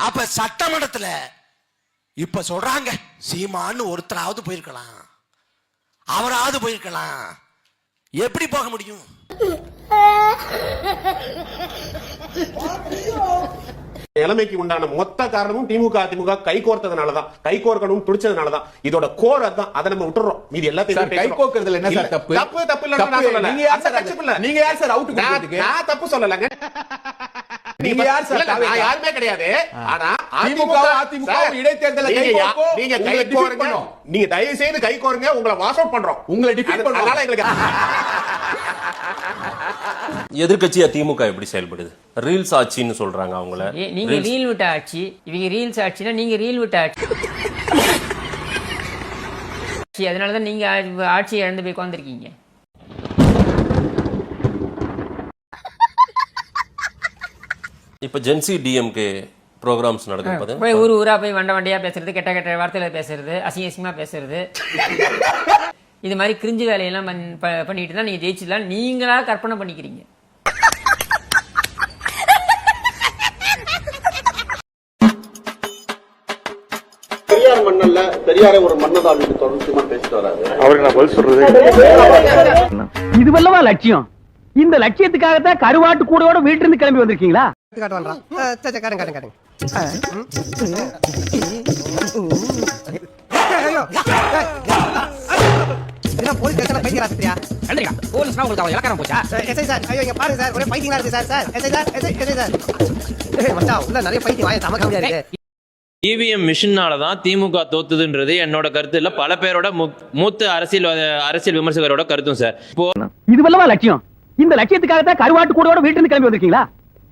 அப்ப சட்டமன்றத்துல இப்ப சொல்றாங்க சீமான்னு ஒருத்தராவது போயிருக்கலாம், அவராவது போயிருக்கலாம். எப்படி போக முடியும்? நிலைமைக்கு உண்டான மொத்த காரணமும் திமுக அதிமுக கை கோர்த்ததுனாலதான், கை கோர்க்கணும் துடிச்சதுனாலதான். இதோட கோர் அதான். அதை நம்ம விட்டுறோம். மீதி எல்லாத்தையும் கை கோர்க்கிறதுல என்ன சார் தப்பு? தப்பு தப்பு இல்ல நான் சொல்லல. நீங்க யார் சார் கட்சி இல்ல? நீங்க யார் சார் அவுட் கொடுக்கிறதுக்கு? நான் தப்பு சொல்லலங்க. நீங்க யார் சார்? நான் யாருமே கிடையாது. ஆனா அதிமுக இடைத்தேர்தலை கை கோர்க்கும். நீங்க கை கோருங்க. நீங்க தயவு செய்து கை கோருங்க. உங்களை வாஷ் அவுட் பண்றோம். உங்களை டிஃபீட் பண்றோம். அதனால எங்களுக்கு எதிர்க்கட்சியா திமுக எப்படி செயல்படுது? ரீல்ஸ் ஆட்சின்னு சொல்றாங்க அவங்கள. நீங்க ரீல் விட்ட ஆட்சி, இவங்க ரீல்ஸ் ஆட்சினா நீங்க ரீல் விட்ட ஆட்சி. அதனாலதான் நீங்க ஆட்சி இழந்து போய் உட்கார்ந்திருக்கீங்க. இப்ப ஜென்சி டிஎம்கே ப்ரோக்ராம்ஸ் நடக்குது. போய் ஊரா போய் வண்டியா பேசுறது, கெட்ட கெட்ட வார்த்தையில பேசுறது, அசிங்கமா பேசுறது, இது மாதிரி கிரிஞ்சு வேலையெல்லாம் பண்ணிட்டு தான் நீங்க ஜெயிச்சிடலாம் நீங்களா கற்பனை பண்ணிக்கிறீங்க. பெரியார் மண்ணல்ல, பெரியார ஒரு மன்னதான் அப்படின்னு தொடர்ச்சிமா பேசிட்டு வராது. அவருக்கு நான் பதில் சொல்றது இதுவல்லவா லட்சியம். இந்த லட்சியத்துக்காகத்தான் கருவாட்டு கூடையோட வீட்டுல இருந்து கிளம்பி வந்திருக்கீங்களா? இவிஎம் மிஷினாலதான் திமுக தோத்துதுன்றது என்னோட கருத்து இல்ல, பல பேரோட மூத்த அரசியல் விமர்சகரோட கருத்தும் சார். இப்போ இதுவல்லவா லட்சியம். இந்த லட்சியத்துக்காகத்தான் கருவாட்டு கூடையோட வீட்டுல இருந்து கிளம்பி வந்திருக்கீங்களா?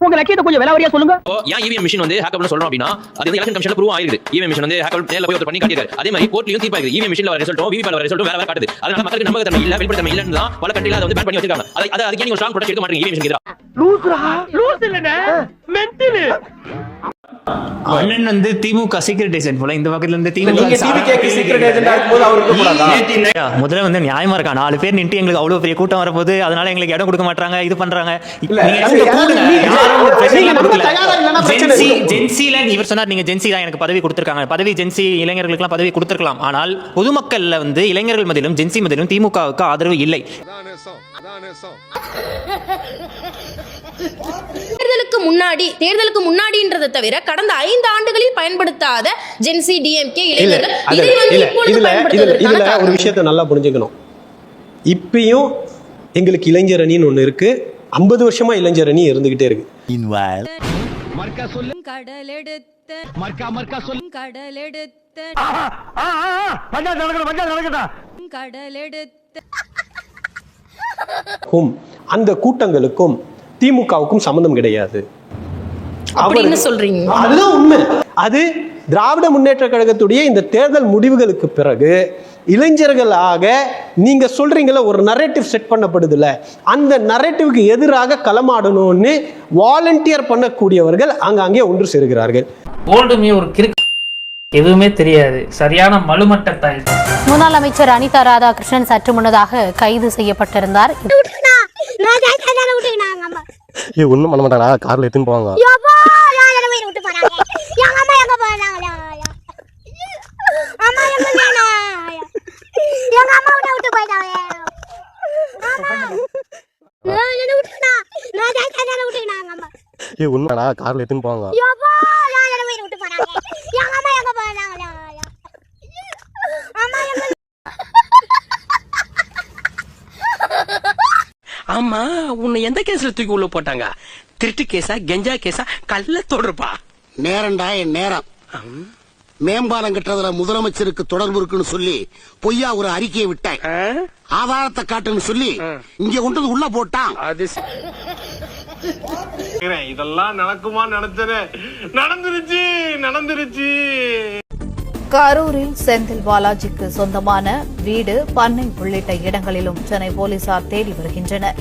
உங்க லட்சியத்தை கொஞ்சம் விலாவரியா சொல்லுங்க. ஏன் இவிஎம் மிஷின் வந்து ஹேக் பண்ண சொல்றோம் அப்படின்னா, அது எலெக்ஷன் கமிஷன்ல ப்ரூவ் ஆயிருக்கு. இவிஎம் மிஷின் வந்து ஹேக் நேர்ல போய் ஒருத்தர் பண்ணி காட்டியிருக்காரு. அதே மாதிரி கோர்ட்லயும் தீர்ப்பு ஆயிருக்கு. இவிஎம் மிஷின்ல வர ரிசல்ட்டும் விவிபேல வர ரிசல்ட்டும் வேற வேற காட்டுது. அதனால மக்களுக்கு நம்பகத்தன்மை இல்ல, வெளிப்படைத்தன்மை இல்லன்னு தான் பல கண்ட்ரில அதை வந்து பேன் பண்ணி வச்சிருக்காங்க. அதுக்கு நீங்க ஸ்ட்ராங் ப்ரொடெக்ட் எடுக்க மாட்டீங்க இவிஎம் மிஷின் எதிரா. லூஸ் இல்லனே மென்டல். அண்ணன் வந்து திமுக சீக்ரெட் ஏஜென்ட் போல, இந்த பக்கத்துல இருந்து திமுக சீக்ரெட் ஏஜென்ட்டா இருக்கும்போது அவருக்கு கூடாதா? முதல்ல வந்து நியாயமா இருக்கா? 4 பேர் நின்று எங்களுக்கு அவ்வளவு பெரிய கூட்டம் வரப்போது, அதனால எங்களுக்கு இடம் கொடுக்க மாட்டாங்க, இது பண்றாங்க. இவர் சொன்னார் நீங்க ஜென்சி தான் எனக்கு பதவி கொடுத்திருக்காங்க. பதவி ஜென்சி இளைஞர்களுக்கு பதவி கொடுத்திருக்கலாம். ஆனால் பொதுமக்கள்ல வந்து இளைஞர்கள் மத்தியிலும் ஜென்சி மத்தியிலும் திமுகவுக்கு ஆதரவு இல்லை. தேர்தலுக்கு முன்னாடின்றதை தவிர கடந்த 5 ஆண்டுகளில் பயன்படுத்தாத ஜென்சி டிஎம்கே இளைஞர்கள் இதை வந்து இப்பொழுது பயன்படுத்துவதற்கான ஒரு விஷயத்தை நல்லா புரிஞ்சுக்கணும். இப்பயும் எங்களுக்கு இளைஞர் அணின்னு ஒண்ணு இருக்கு. 50 வருஷமா இளைஞர் அணி இருந்துகிட்டே இருக்கு. அந்த கூட்டங்களுக்கும் திமுகவுக்கும் சம்பந்தம் கிடையாது. சொல்றீங்க அதுதான் உண்மை. அது திராவிட முன்னேற்ற கழகத்துடைய இந்த தேர்தல் முடிவுகளுக்கு பிறகு இளைஞர்களாக நீங்க சொல்றீங்களா ஒரு நரேட்டிவ் செட் பண்ணப்படுதுல, அந்த நரேட்டிவ்க்கு எதிராக களமாடணும்னு வாலண்டியர் பண்ணக்கூடியவர்கள் அங்கே ஒன்று சேருகிறார்கள். எதுவுமே தெரியாது, சரியான மலுமட்டத்தாய். முன்னாள் அமைச்சர் அனிதா ராதாகிருஷ்ணன் சற்று முன்னதாக கைது செய்யப்பட்டிருந்தார். ஒண்ணும் பண்ண மாட்டாங்க, கார்ல எடுத்துன்னு போவாங்க. கார்ல எடுத்துன்னு போவாங்க. ஆமா, உன்னை எந்த கேஸ்ல தூக்கி உள்ள போட்டாங்க? திருட்டு கேஸா, கெஞ்சா கேஸா, கள்ள தொடர்பா? நேரம்டா என் நேரம். மேம்பாலம் கட்டுறதுல முதலமைச்சருக்கு தொடர்பு இருக்குன்னு சொல்லி பொய்யா ஒரு அறிக்கையை விட்டேன். ஆதாரத்தை காட்டுன்னு சொல்லி இங்க கொண்டு உள்ள போட்டான். இதெல்லாம் நடக்குமா? நடந்துருச்சு. கரூரில் செந்தில் பாலாஜிக்கு சொந்தமான வீடு, பண்ணை உள்ளிட்ட இடங்களிலும் சென்னை போலீசார் தேடி வருகின்றனர்.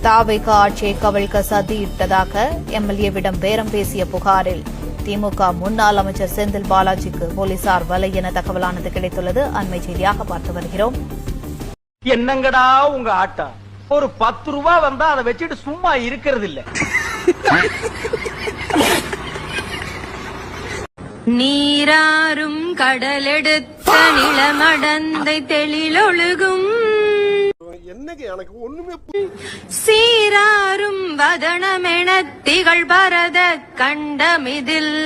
தாவேக ஆட்சியை கவிழ்க்க சதியிட்டதாக எம்எல்ஏவிடம் பேரம் பேசிய புகாரில் திமுக முன்னாள் அமைச்சர் செந்தில் பாலாஜிக்கு போலீசார் வலை என தகவலானது கிடைத்துள்ளது. அண்மை செய்தியாக பார்த்து வருகிறோம். என்னங்கடா உங்க ஆட்டம்? ஒரு 10 ரூபாய் வந்தா அதை வச்சுட்டு சும்மா இருக்கிறது இல்ல. நீராறும் கடலெடுத்த நிலமடந்தை தெளிலொழுகும் சீராரும் வதனமென திகழ் பரத கண்டமிதில்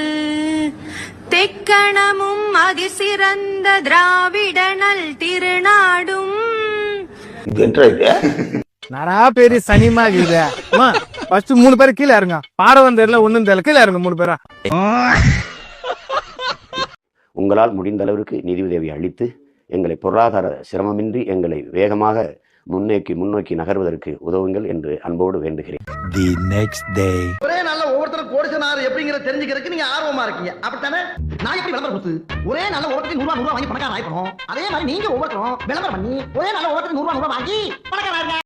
தெக்கணமும் அதிசிறந்த திராவிடனல் திருநாடும் நரா பேரு சனிமா இருக்குது ஃபர்ஸ்ட் 3 பேர் கீழே இறங்க பாடம் தெரியல ஒண்ணும் தெரியல கீழே இறங்க 3 பேரா. உங்களால் முடிந்த அளவிற்கு நிதியுதவி அளித்து எங்களை பொருளாதார சிரமமின்றி எங்களை வேகமாக முன்னோக்கி நகர்வதற்கு உதவுங்கள் என்று அன்போடு வேண்டுகிறேன். ஒரே நாள்ல ஒவ்வொருத்தரும் கோடிசனார் எப்படிங்கிற தெரிஞ்சுக்கிறதுக்கு நீங்க ஆர்வமா இருக்கீங்க அப்படித்தானே? நான் எப்படி விளம்பரம் கொடுத்து ஒரே நாள்ல ஒவ்வொருத்தருக்கு 100 ரூபாய் வாங்கி பணக்காரன் ஆயிப்போம். அதே மாதிரி நீங்க ஒவ்வொருத்தரும் விளம்பரம் பண்ணி ஒரே நாள்ல ஒவ்வொருத்தருக்கு 100 ரூபாய் வாங்கி பணக்காரன்